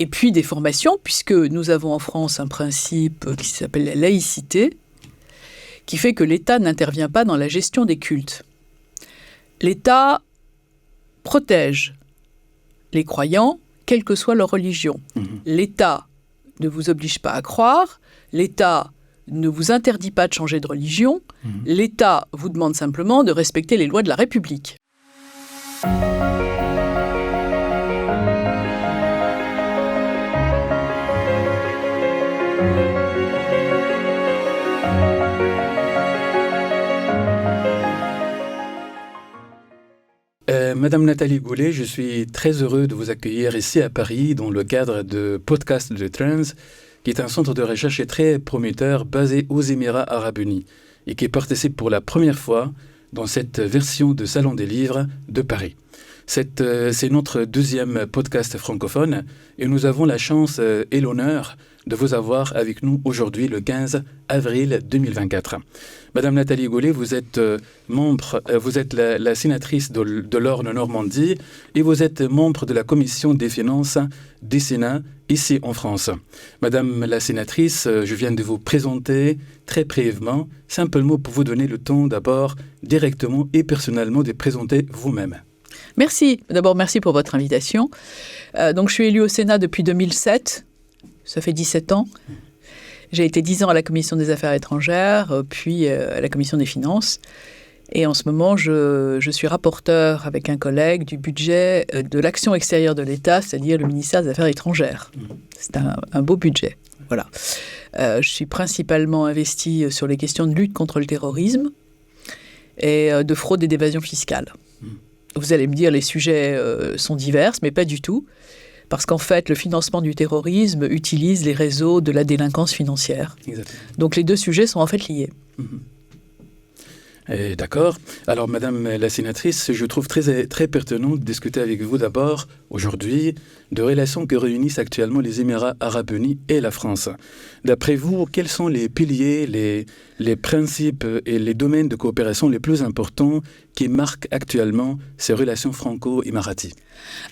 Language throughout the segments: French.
Et puis des formations, puisque nous avons en France un principe qui s'appelle la laïcité, qui fait que l'État n'intervient pas dans la gestion des cultes. L'État protège les croyants, quelle que soit leur religion. L'État ne vous oblige pas à croire, l'État ne vous interdit pas de changer de religion, l'État vous demande simplement de respecter les lois de la République. Madame Nathalie Goulet, je suis très heureux de vous accueillir ici à Paris dans le cadre de Podcast de Trends, qui est un centre de recherche très prometteur basé aux Émirats Arabes Unis et qui participe pour la première fois dans cette version de Salon des Livres de Paris. C'est notre deuxième podcast francophone et nous avons la chance et l'honneur de vous avoir avec nous aujourd'hui le 15 avril 2024. Madame Nathalie Goulet, vous êtes la sénatrice de l'Orne-Normandie et vous êtes membre de la commission des finances du Sénat ici en France. Madame la sénatrice, je viens de vous présenter très brièvement, simplement pour vous donner le temps d'abord directement et personnellement de présenter vous-même. Merci. D'abord, merci pour votre invitation. Donc, je suis élue au Sénat depuis 2007. Ça fait 17 ans. J'ai été 10 ans à la Commission des Affaires étrangères, puis à la Commission des Finances. Et en ce moment, je suis rapporteur avec un collègue du budget de l'action extérieure de l'État, c'est-à-dire le ministère des Affaires étrangères. C'est un beau budget. Voilà. Je suis principalement investie sur les questions de lutte contre le terrorisme et de fraude et d'évasion fiscale. Vous allez me dire, les sujets sont divers, mais pas du tout. Parce qu'en fait, le financement du terrorisme utilise les réseaux de la délinquance financière. Exactement. Donc les deux sujets sont en fait liés. D'accord. Alors, Madame la sénatrice, je trouve très pertinent de discuter avec vous d'abord, aujourd'hui, de relations que réunissent actuellement les Émirats Arabes Unis et la France. D'après vous, quels sont les piliers, les principes et les domaines de coopération les plus importants qui marquent actuellement ces relations franco-émiraties ?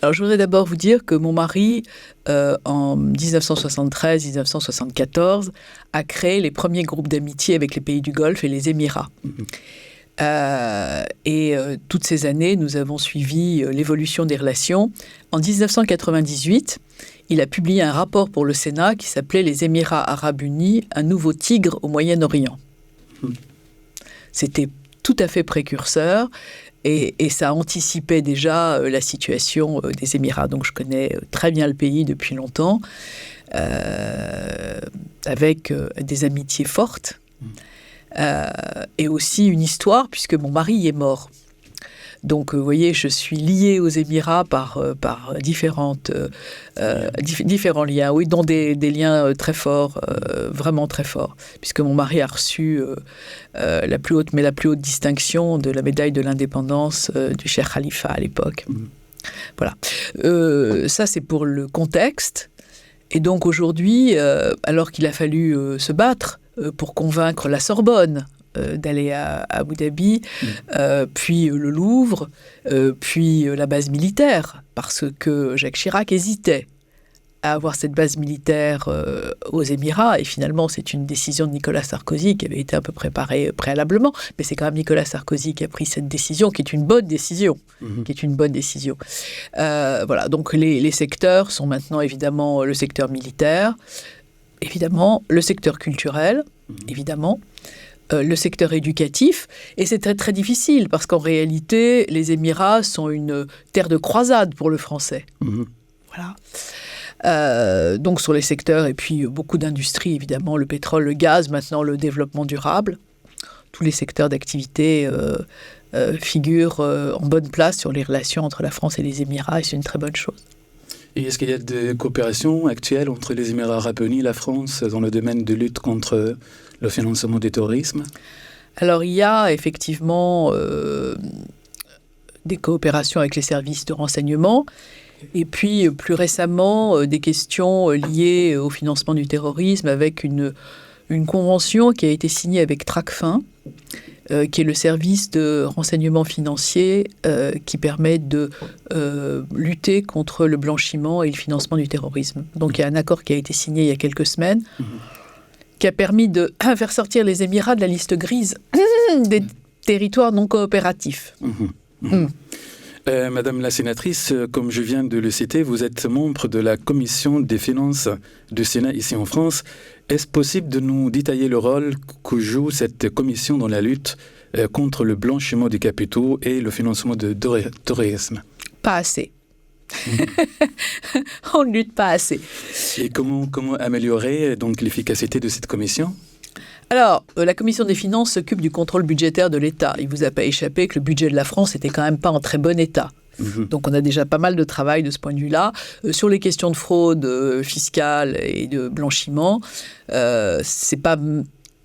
Alors, je voudrais d'abord vous dire que mon mari, en 1973-1974, a créé les premiers groupes d'amitié avec les pays du Golfe et les Émirats. Toutes ces années, nous avons suivi l'évolution des relations. En 1998, il a publié un rapport pour le Sénat qui s'appelait « Les Émirats Arabes Unis, un nouveau tigre au Moyen-Orient ». C'était tout à fait précurseur et ça anticipait déjà la situation des Émirats. Donc je connais très bien le pays depuis longtemps, avec des amitiés fortes. Et aussi une histoire, puisque mon mari est mort. Donc, vous voyez, je suis liée aux Émirats par différents liens, oui, dont des liens très forts, vraiment très forts, puisque mon mari a reçu la plus haute distinction de la médaille de l'indépendance du Cheikh Khalifa à l'époque. Voilà. Ça, c'est pour le contexte. Et donc, aujourd'hui, alors qu'il a fallu se battre pour convaincre la Sorbonne d'aller à Abu Dhabi, puis le Louvre, puis la base militaire, parce que Jacques Chirac hésitait à avoir cette base militaire aux Émirats, et finalement c'est une décision de Nicolas Sarkozy qui avait été un peu préparée préalablement, mais c'est quand même Nicolas Sarkozy qui a pris cette décision, qui est une bonne décision, voilà, donc les secteurs sont maintenant évidemment le secteur militaire, évidemment le secteur culturel, évidemment, le secteur éducatif, et c'est très, très difficile, parce qu'en réalité, les Émirats sont une terre de croisade pour le français. Voilà. Donc sur les secteurs, et puis beaucoup d'industries, évidemment, le pétrole, le gaz, maintenant le développement durable, tous les secteurs d'activité figurent en bonne place sur les relations entre la France et les Émirats, et c'est une très bonne chose. Et est-ce qu'il y a des coopérations actuelles entre les Émirats Arabes Unis et la France dans le domaine de lutte contre le financement du terrorisme ? Alors, il y a effectivement des coopérations avec les services de renseignement, et puis plus récemment, des questions liées au financement du terrorisme avec une convention qui a été signée avec Tracfin, qui est le service de renseignement financier qui permet de lutter contre le blanchiment et le financement du terrorisme. Donc il y a un accord qui a été signé il y a quelques semaines qui a permis de faire sortir les Émirats de la liste grise des territoires non coopératifs. Madame la sénatrice, comme je viens de le citer, vous êtes membre de la commission des finances du Sénat ici en France. Est-ce possible de nous détailler le rôle que joue cette commission dans la lutte contre le blanchiment des capitaux et le financement de terrorisme? Pas assez. On ne lutte pas assez. Et comment améliorer donc l'efficacité de cette commission? Alors, la commission des finances s'occupe du contrôle budgétaire de l'État. Il ne vous a pas échappé que le budget de la France n'était quand même pas en très bon état. Donc on a déjà pas mal de travail de ce point de vue-là. Sur les questions de fraude fiscale et de blanchiment, c'est pas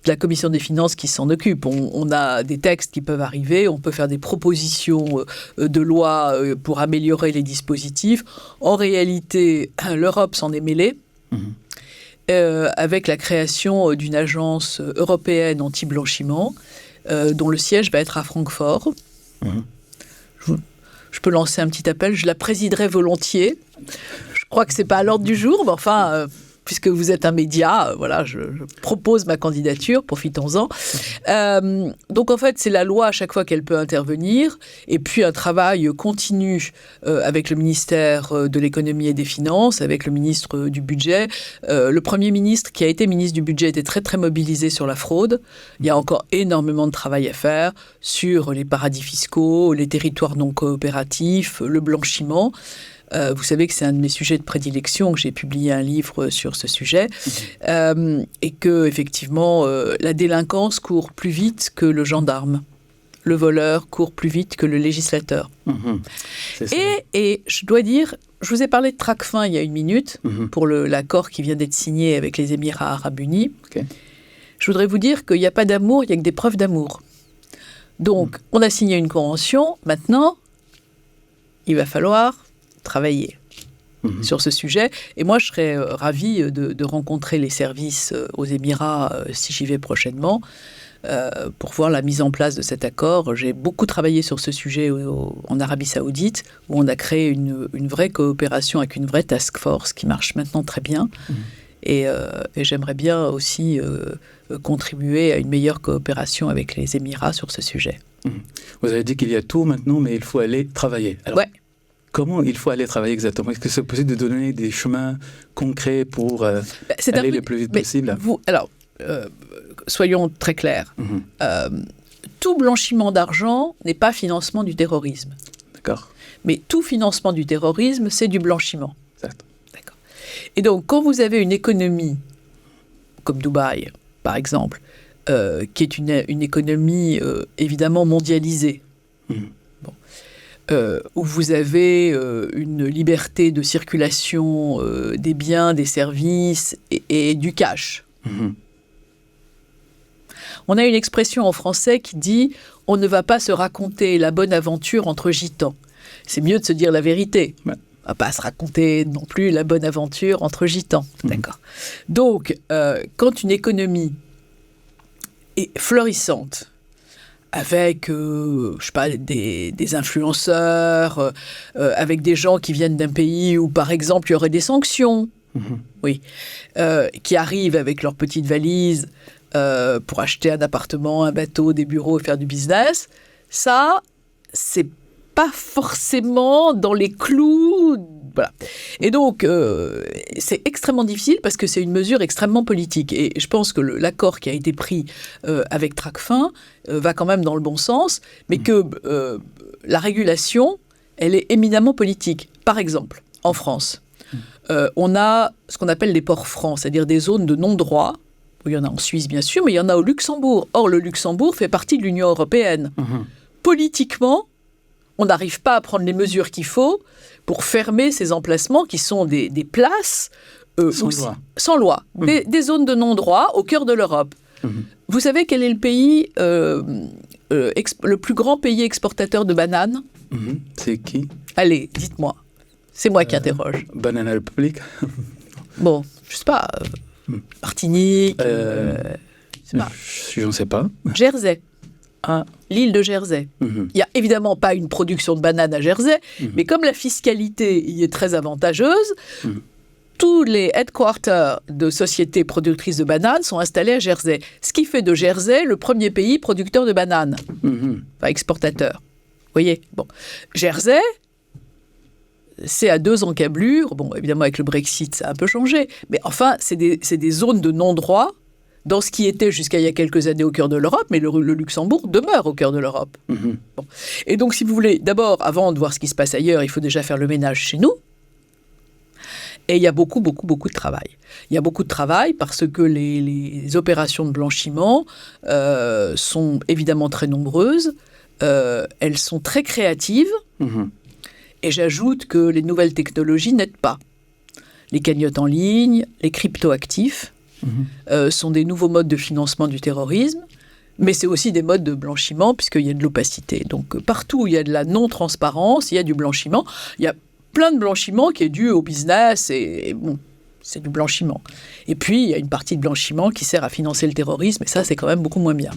la commission des finances qui s'en occupe. On a des textes qui peuvent arriver, on peut faire des propositions de loi pour améliorer les dispositifs. En réalité, l'Europe s'en est mêlée. Avec la création d'une agence européenne anti-blanchiment, dont le siège va être à Francfort. Je peux lancer un petit appel, je la présiderai volontiers. Je crois que ce n'est pas à l'ordre du jour, mais enfin, puisque vous êtes un média, voilà, je propose ma candidature, profitons-en. Donc en fait, c'est la loi à chaque fois qu'elle peut intervenir, et puis un travail continu avec le ministère de l'économie et des finances, avec le ministre du budget. Le Premier ministre, qui a été ministre du budget, était très très mobilisé sur la fraude. Il y a encore énormément de travail à faire sur les paradis fiscaux, les territoires non coopératifs, le blanchiment. Vous savez que c'est un de mes sujets de prédilection, que j'ai publié un livre sur ce sujet, et que effectivement la délinquance court plus vite que le gendarme. Le voleur court plus vite que le législateur. Et je dois dire, je vous ai parlé de Tracfin il y a une minute, pour l'accord qui vient d'être signé avec les Émirats arabes unis. Je voudrais vous dire qu'il n'y a pas d'amour, il n'y a que des preuves d'amour. Donc, on a signé une convention, maintenant, il va falloir travailler sur ce sujet. Et moi, je serais ravie de rencontrer les services aux Émirats si j'y vais prochainement pour voir la mise en place de cet accord. J'ai beaucoup travaillé sur ce sujet en Arabie Saoudite, où on a créé une vraie coopération avec une vraie task force qui marche maintenant très bien. Et j'aimerais bien aussi contribuer à une meilleure coopération avec les Émirats sur ce sujet. Vous avez dit qu'il y a tout maintenant, mais il faut aller travailler. Alors, comment il faut aller travailler exactement? Est-ce que c'est possible de donner des chemins concrets pour aller le plus vite possible? Soyons très clairs. Tout blanchiment d'argent n'est pas financement du terrorisme. D'accord. Mais tout financement du terrorisme, c'est du blanchiment. Exact. D'accord. Et donc, quand vous avez une économie comme Dubaï, par exemple, qui est une économie évidemment mondialisée, où vous avez une liberté de circulation des biens, des services et du cash. On a une expression en français qui dit « on ne va pas se raconter la bonne aventure entre gitans ». C'est mieux de se dire la vérité. On ne va pas se raconter non plus la bonne aventure entre gitans. D'accord. Donc, quand une économie est florissante, avec, je sais pas, des influenceurs, avec des gens qui viennent d'un pays où, par exemple, il y aurait des sanctions, qui arrivent avec leurs petites valises pour acheter un appartement, un bateau, des bureaux et faire du business, ça, c'est pas forcément dans les clous. Voilà. Et donc, c'est extrêmement difficile parce que c'est une mesure extrêmement politique. Et je pense que l'accord qui a été pris avec Tracfin va quand même dans le bon sens, mais que la régulation, elle est éminemment politique. Par exemple, en France, on a ce qu'on appelle les ports francs, c'est-à-dire des zones de non-droit. Il y en a en Suisse, bien sûr, mais il y en a au Luxembourg. Or, le Luxembourg fait partie de l'Union européenne. Politiquement, on n'arrive pas à prendre les mesures qu'il faut pour fermer ces emplacements qui sont des places sans loi. Des zones de non-droit au cœur de l'Europe. Vous savez quel est le pays, le plus grand pays exportateur de bananes? C'est qui? Allez, dites-moi. C'est moi qui interroge. Banana Republic. Bon, je ne sais pas. Martinique. Je ne sais pas. Jersey. Ah. L'île de Jersey. Il n'y a évidemment pas une production de bananes à Jersey, mais comme la fiscalité y est très avantageuse, tous les headquarters de sociétés productrices de bananes sont installés à Jersey. Ce qui fait de Jersey le premier pays producteur de bananes, enfin exportateur. Vous voyez, bon. Jersey, c'est à 2 encablures. Bon, évidemment, avec le Brexit, ça a un peu changé. Mais enfin, c'est des zones de non-droit dans ce qui était jusqu'à il y a quelques années au cœur de l'Europe, mais le Luxembourg demeure au cœur de l'Europe. Bon. Et donc, si vous voulez, d'abord, avant de voir ce qui se passe ailleurs, il faut déjà faire le ménage chez nous. Et il y a beaucoup de travail. Il y a beaucoup de travail parce que les opérations de blanchiment sont évidemment très nombreuses. Elles sont très créatives. Et j'ajoute que les nouvelles technologies n'aident pas. Les cagnottes en ligne, les cryptoactifs sont des nouveaux modes de financement du terrorisme, mais c'est aussi des modes de blanchiment puisqu'il y a de l'opacité. Donc partout où il y a de la non-transparence, il y a du blanchiment. Il y a plein de blanchiment qui est dû au business et bon, c'est du blanchiment. Et puis, il y a une partie de blanchiment qui sert à financer le terrorisme, et ça, c'est quand même beaucoup moins bien.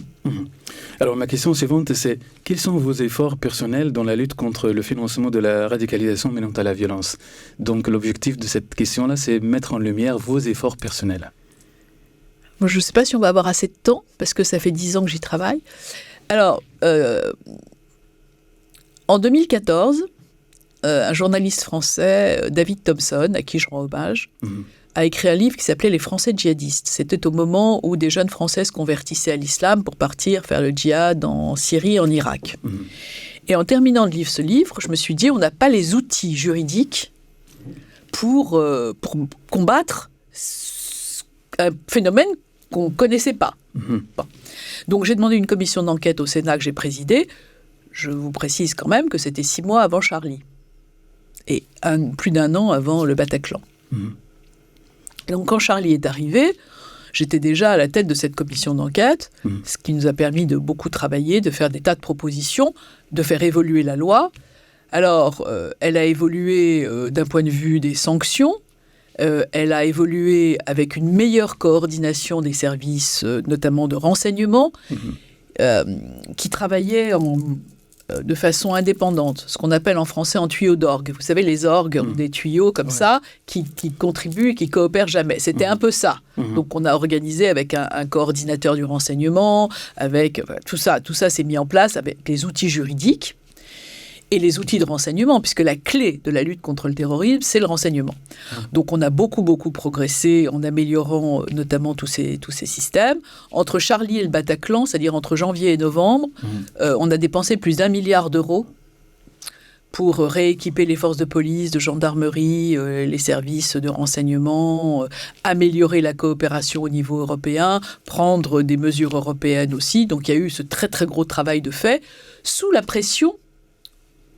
Alors, ma question suivante, c'est quels sont vos efforts personnels dans la lutte contre le financement de la radicalisation menant à la violence? Donc, l'objectif de cette question-là, c'est mettre en lumière vos efforts personnels. Moi, je ne sais pas si on va avoir assez de temps, parce que ça fait 10 ans que j'y travaille. Alors, en 2014... un journaliste français, David Thompson, à qui je rends hommage, a écrit un livre qui s'appelait « Les Français djihadistes ». C'était au moment où des jeunes Français se convertissaient à l'islam pour partir faire le djihad en Syrie et en Irak. Et en terminant de lire ce livre, je me suis dit, on n'a pas les outils juridiques pour combattre un phénomène qu'on ne connaissait pas. Bon. Donc j'ai demandé une commission d'enquête au Sénat que j'ai présidée. Je vous précise quand même que c'était 6 mois avant Charlie. Et plus d'1 an avant le Bataclan. Et donc quand Charlie est arrivé, j'étais déjà à la tête de cette commission d'enquête, ce qui nous a permis de beaucoup travailler, de faire des tas de propositions, de faire évoluer la loi. Alors, elle a évolué d'un point de vue des sanctions, elle a évolué avec une meilleure coordination des services, notamment de renseignement, qui travaillaient de façon indépendante, ce qu'on appelle en français en tuyau d'orgue. Vous savez, les orgues ont des tuyaux comme ça qui contribuent et qui coopèrent jamais. C'était un peu ça. Donc on a organisé avec un coordinateur du renseignement, avec tout ça s'est mis en place avec les outils juridiques et les outils de renseignement, puisque la clé de la lutte contre le terrorisme, c'est le renseignement. Donc on a beaucoup progressé en améliorant notamment tous ces systèmes. Entre Charlie et le Bataclan, c'est-à-dire entre janvier et novembre, on a dépensé plus d'1 milliard d'euros pour rééquiper les forces de police, de gendarmerie, les services de renseignement, améliorer la coopération au niveau européen, prendre des mesures européennes aussi. Donc il y a eu ce très gros travail de fait, sous la pression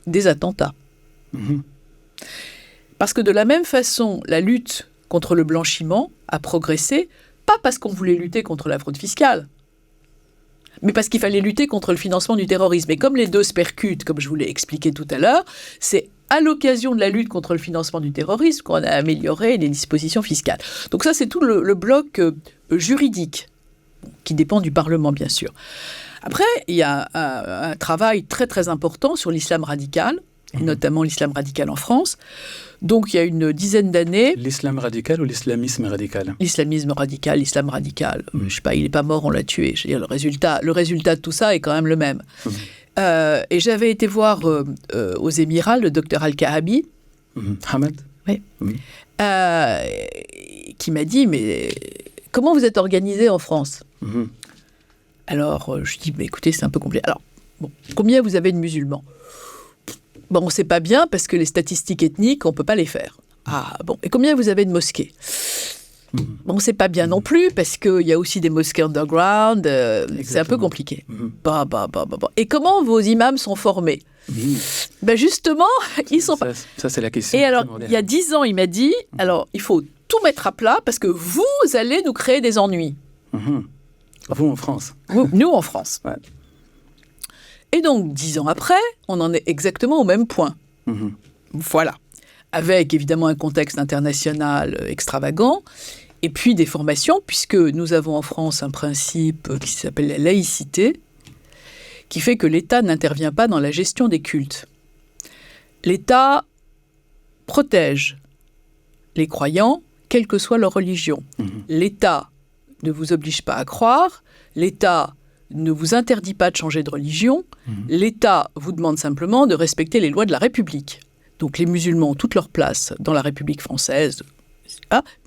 des attentats. Parce que de la même façon, la lutte contre le blanchiment a progressé, pas parce qu'on voulait lutter contre la fraude fiscale, mais parce qu'il fallait lutter contre le financement du terrorisme. Et comme les deux se percutent, comme je vous l'ai expliqué tout à l'heure, c'est à l'occasion de la lutte contre le financement du terrorisme qu'on a amélioré les dispositions fiscales. Donc ça, c'est tout le bloc juridique, qui dépend du Parlement, bien sûr. Après, il y a un travail très important sur l'islam radical, et notamment l'islam radical en France. Donc, il y a une dizaine d'années... L'islam radical ou l'islamisme radical? L'islamisme radical, l'islam radical. Je ne sais pas, il n'est pas mort, on l'a tué. Je veux dire, le résultat de tout ça est quand même le même. Et j'avais été voir aux Émirats le docteur Al-Kahabi. Hamad? Oui. Qui m'a dit, mais comment vous êtes organisé en France? Alors, je dis, écoutez, c'est un peu compliqué. Alors, bon, combien vous avez de musulmans? Bon, on ne sait pas bien parce que les statistiques ethniques, on ne peut pas les faire. Ah, bon. Et combien vous avez de mosquées? Bon, on ne sait pas bien non plus parce qu'il y a aussi des mosquées underground. C'est un peu compliqué. Et comment vos imams sont formés? Ben justement, ils sont pas... Ça, c'est la question. Et alors, il y a 10 ans, il m'a dit, alors, il faut tout mettre à plat parce que vous allez nous créer des ennuis. Vous en France. Nous en France. Ouais. Et donc, 10 ans après, on en est exactement au même point. Voilà. Avec évidemment un contexte international extravagant, et puis des formations, puisque nous avons en France un principe qui s'appelle la laïcité, qui fait que l'État n'intervient pas dans la gestion des cultes. L'État protège les croyants, quelle que soit leur religion. L'État ne vous oblige pas à croire, l'État ne vous interdit pas de changer de religion, l'État vous demande simplement de respecter les lois de la République. Donc les musulmans ont toute leur place dans la République française,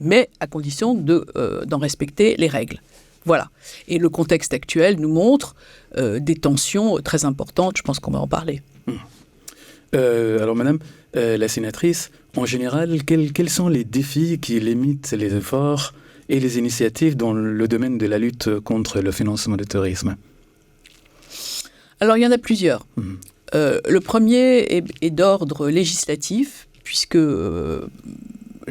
mais à condition d'en respecter les règles. Voilà. Et le contexte actuel nous montre des tensions très importantes, je pense qu'on va en parler. Alors madame la sénatrice, en général, quels sont les défis qui limitent les efforts et les initiatives dans le domaine de la lutte contre le financement du terrorisme? Alors il y en a plusieurs. Le premier est d'ordre législatif, puisque je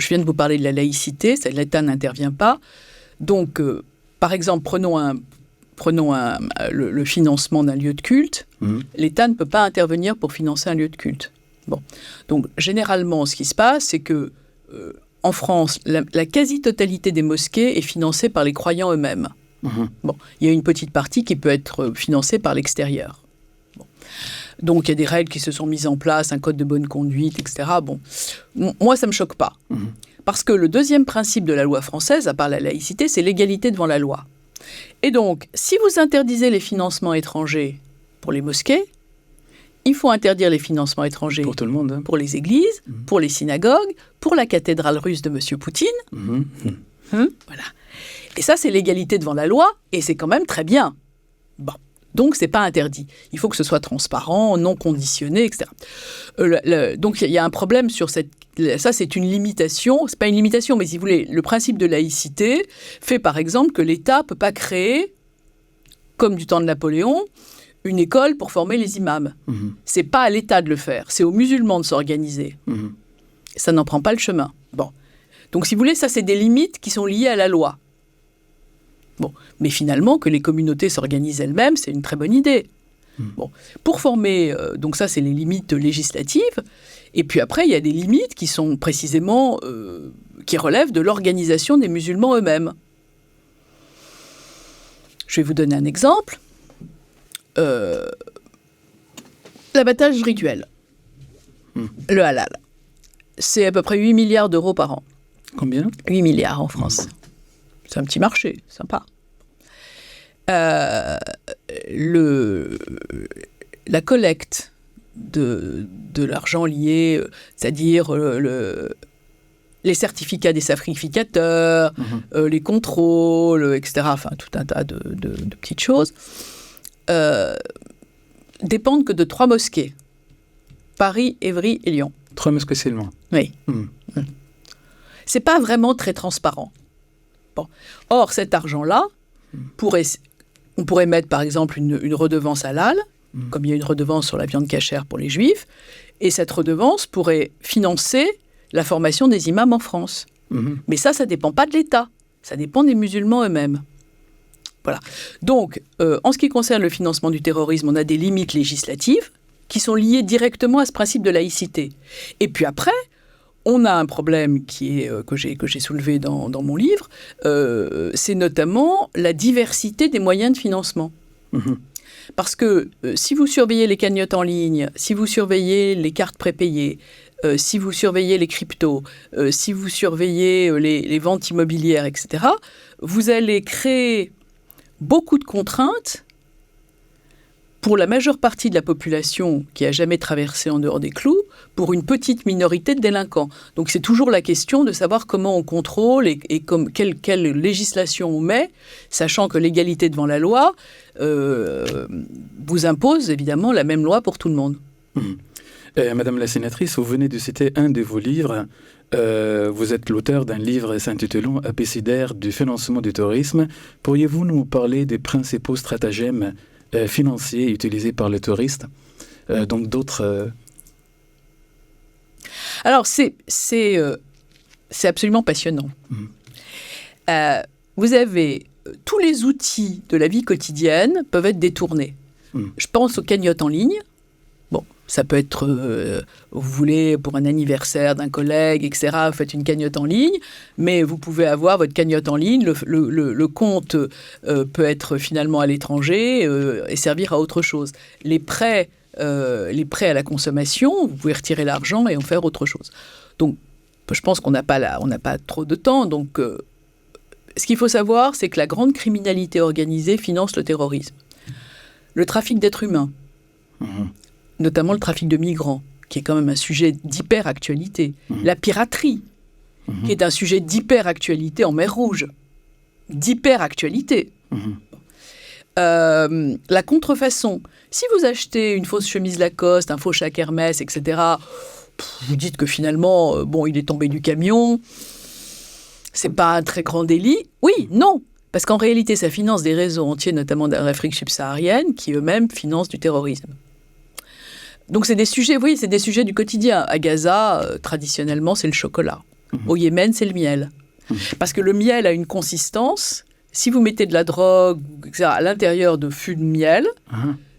viens de vous parler de la laïcité, l'État n'intervient pas. Donc, par exemple, prenons le financement d'un lieu de culte. L'État ne peut pas intervenir pour financer un lieu de culte. Bon. Donc, généralement, ce qui se passe, c'est que en France, la quasi-totalité des mosquées est financée par les croyants eux-mêmes. Bon, il y a une petite partie qui peut être financée par l'extérieur. Bon. Donc, il y a des règles qui se sont mises en place, un code de bonne conduite, etc. Bon, moi, ça ne me choque pas. Parce que le deuxième principe de la loi française, à part la laïcité, c'est l'égalité devant la loi. Et donc, si vous interdisez les financements étrangers pour les mosquées, il faut interdire les financements étrangers pour tout le monde, pour les églises, pour les synagogues, pour la cathédrale russe de M. Poutine. Voilà. Et ça, c'est l'égalité devant la loi, et c'est quand même très bien. Bon. Donc, ce n'est pas interdit. Il faut que ce soit transparent, non conditionné, etc. Donc, il y a un problème sur cette... Ça, c'est une limitation. Ce n'est pas une limitation, mais si vous voulez, le principe de laïcité fait, par exemple, que l'État ne peut pas créer, comme du temps de Napoléon, une école pour former les imams. Ce n'est pas à l'État de le faire, c'est aux musulmans de s'organiser. Ça n'en prend pas le chemin. Bon. Donc, si vous voulez, ça, c'est des limites qui sont liées à la loi. Bon. Mais finalement, que les communautés s'organisent elles-mêmes, c'est une très bonne idée. Bon. Pour former, donc ça, c'est les limites législatives. Et puis après, il y a des limites qui sont précisément, qui relèvent de l'organisation des musulmans eux-mêmes. Je vais vous donner un exemple. L'abattage rituel, le halal, c'est à peu près 8 milliards d'euros par an. Combien ? 8 milliards en France. C'est un petit marché, sympa. La collecte de l'argent lié, c'est-à-dire les certificats des sacrificateurs, les contrôles, etc., enfin tout un tas de petites choses, dépendent que de 3 mosquées. Paris, Évry et Lyon. 3 mosquées seulement. Oui. C'est pas vraiment très transparent. Bon. Or, cet argent-là, on pourrait mettre par exemple une redevance halal, comme il y a une redevance sur la viande cachère pour les juifs, et cette redevance pourrait financer la formation des imams en France. Mais ça dépend pas de l'État. Ça dépend des musulmans eux-mêmes. Voilà. Donc, en ce qui concerne le financement du terrorisme, on a des limites législatives qui sont liées directement à ce principe de laïcité. Et puis après, on a un problème que j'ai soulevé dans mon livre, c'est notamment la diversité des moyens de financement. Parce que si vous surveillez les cagnottes en ligne, si vous surveillez les cartes prépayées, si vous surveillez les cryptos, si vous surveillez les ventes immobilières, etc., vous allez créer beaucoup de contraintes pour la majeure partie de la population qui n'a jamais traversé en dehors des clous, pour une petite minorité de délinquants. Donc c'est toujours la question de savoir comment on contrôle et quelle législation on met, sachant que l'égalité devant la loi vous impose évidemment la même loi pour tout le monde. Madame la sénatrice, vous venez de citer un de vos livres. Vous êtes l'auteur d'un livre s'intitulant « Abécidaire du financement du terrorisme ». Pourriez-vous nous parler des principaux stratagèmes financiers utilisés par les terroristes, donc d'autres... Alors, c'est absolument passionnant. Vous avez... tous les outils de la vie quotidienne peuvent être détournés. Je pense aux cagnottes en ligne. Bon, Ça peut être, vous voulez, pour un anniversaire d'un collègue, etc., vous faites une cagnotte en ligne, mais vous pouvez avoir votre cagnotte en ligne, le compte peut être finalement à l'étranger et servir à autre chose. Les prêts à la consommation, vous pouvez retirer l'argent et en faire autre chose. Donc, je pense qu'on n'a pas trop de temps. Donc, ce qu'il faut savoir, c'est que la grande criminalité organisée finance le terrorisme. Le trafic d'êtres humains, notamment le trafic de migrants, qui est quand même un sujet d'hyper-actualité. La piraterie, qui est un sujet d'hyper-actualité en mer Rouge. D'hyper-actualité. La contrefaçon. Si vous achetez une fausse chemise Lacoste, un faux chèque Hermès, etc., vous dites que finalement, il est tombé du camion, c'est pas un très grand délit. Oui, non. Parce qu'en réalité, ça finance des réseaux entiers, notamment dans l'Afrique subsaharienne, qui eux-mêmes financent du terrorisme. Donc c'est des sujets, c'est des sujets du quotidien. À Gaza, traditionnellement, c'est le chocolat. Au Yémen, c'est le miel. Parce que le miel a une consistance. Si vous mettez de la drogue, etc., à l'intérieur de fûts de miel,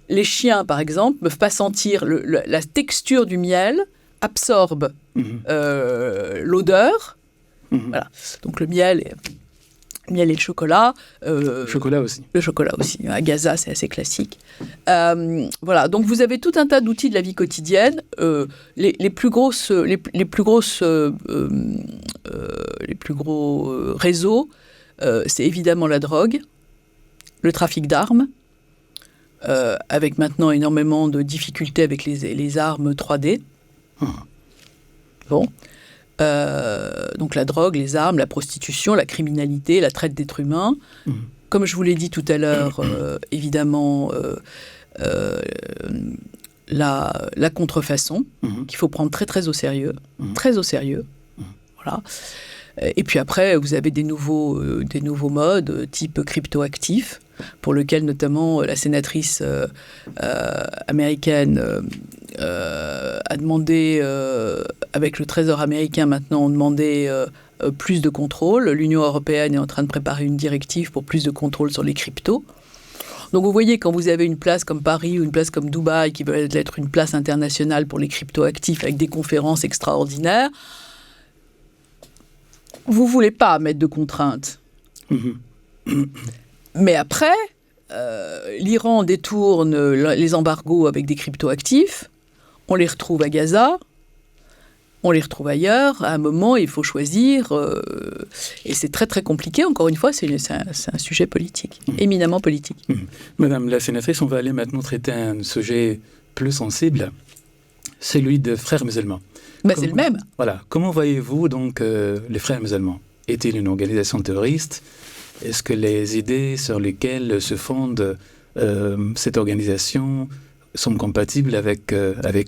les chiens, par exemple, ne peuvent pas sentir la texture du miel, absorbe l'odeur. Voilà. Donc le miel et le chocolat. Le chocolat aussi. Le chocolat aussi. À Gaza, c'est assez classique. Voilà. Donc vous avez tout un tas d'outils de la vie quotidienne. Les plus gros réseaux, c'est évidemment la drogue, le trafic d'armes, avec maintenant énormément de difficultés avec les armes 3D. Bon. Donc la drogue, les armes, la prostitution, la criminalité, la traite d'êtres humains. Comme je vous l'ai dit tout à l'heure, évidemment, la contrefaçon, qu'il faut prendre très très au sérieux. Très au sérieux. Voilà. Et puis après, vous avez des nouveaux modes, type crypto-actifs, pour lequel notamment la sénatrice américaine a demandé, avec le Trésor américain maintenant, on demandait plus de contrôle. L'Union européenne est en train de préparer une directive pour plus de contrôle sur les cryptos. Donc vous voyez, quand vous avez une place comme Paris ou une place comme Dubaï, qui veut être une place internationale pour les crypto-actifs avec des conférences extraordinaires, vous ne voulez pas mettre de contraintes. Mais après, l'Iran détourne les embargos avec des crypto-actifs, on les retrouve à Gaza, on les retrouve ailleurs. À un moment, il faut choisir, et c'est très très compliqué. Encore une fois, c'est un sujet politique, éminemment politique. Madame la sénatrice, on va aller maintenant traiter un sujet plus sensible, celui des frères musulmans. C'est le même. Voilà. Comment voyez-vous donc les frères musulmans? Est-il une organisation terroriste? Est-ce que les idées sur lesquelles se fonde cette organisation sont compatibles avec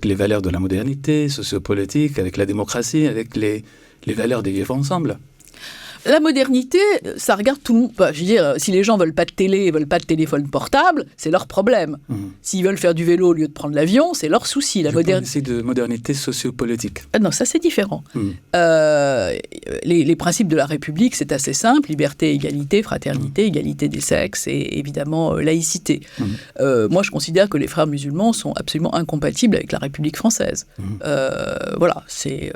les valeurs de la modernité sociopolitique, avec la démocratie, avec les valeurs de vivre ensemble? La modernité, ça regarde tout le monde. Je veux dire, si les gens ne veulent pas de télé, ne veulent pas de téléphone portable, c'est leur problème. S'ils veulent faire du vélo au lieu de prendre l'avion, c'est leur souci. Je parle ici de modernité sociopolitique. Non, ça c'est différent. Les principes de la République, c'est assez simple. Liberté, égalité, fraternité, égalité des sexes et évidemment laïcité. Moi, je considère que les frères musulmans sont absolument incompatibles avec la République française. Voilà, c'est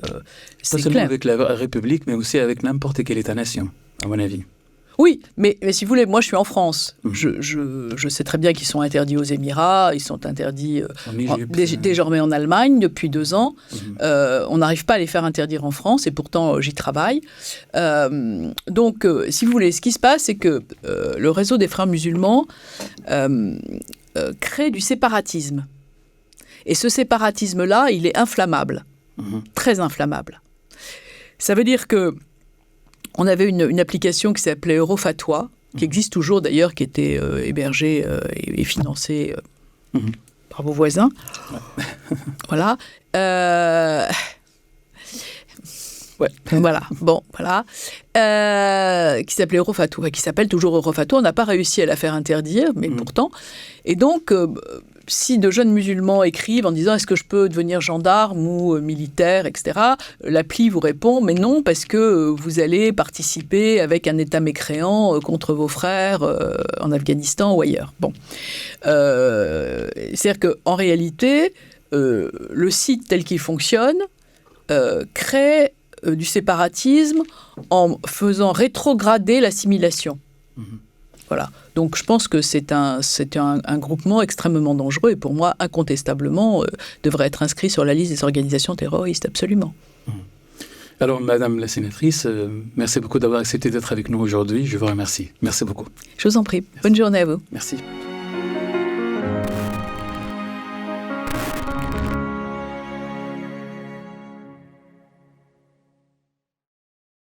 pas seulement clair. Avec la République, mais aussi avec n'importe quelle État-nation, à mon avis. Oui, mais si vous voulez, moi je suis en France. Je sais très bien qu'ils sont interdits aux Émirats, ils sont interdits désormais en Allemagne depuis 2 ans. On n'arrive pas à les faire interdire en France et pourtant j'y travaille. Donc, si vous voulez, ce qui se passe, c'est que le réseau des frères musulmans crée du séparatisme. Et ce séparatisme-là, il est inflammable, très inflammable. Ça veut dire que on avait une application qui s'appelait Eurofatwa, qui existe toujours d'ailleurs, qui était hébergée et financée par vos voisins. Voilà. Voilà. Bon, voilà. Qui s'appelait Eurofatwa, qui s'appelle toujours Eurofatwa. On n'a pas réussi à la faire interdire, mais pourtant. Et donc, si de jeunes musulmans écrivent en disant « Est-ce que je peux devenir gendarme ou militaire, etc. », l'appli vous répond « Mais non, parce que vous allez participer avec un État mécréant contre vos frères en Afghanistan ou ailleurs. » Bon. C'est-à-dire qu'en réalité, le site tel qu'il fonctionne crée du séparatisme en faisant rétrograder l'assimilation. Voilà. Donc je pense que c'est un groupement extrêmement dangereux et pour moi, incontestablement, devrait être inscrit sur la liste des organisations terroristes, absolument. Alors, Madame la sénatrice, merci beaucoup d'avoir accepté d'être avec nous aujourd'hui. Je vous remercie. Merci beaucoup. Je vous en prie. Merci. Bonne journée à vous. Merci.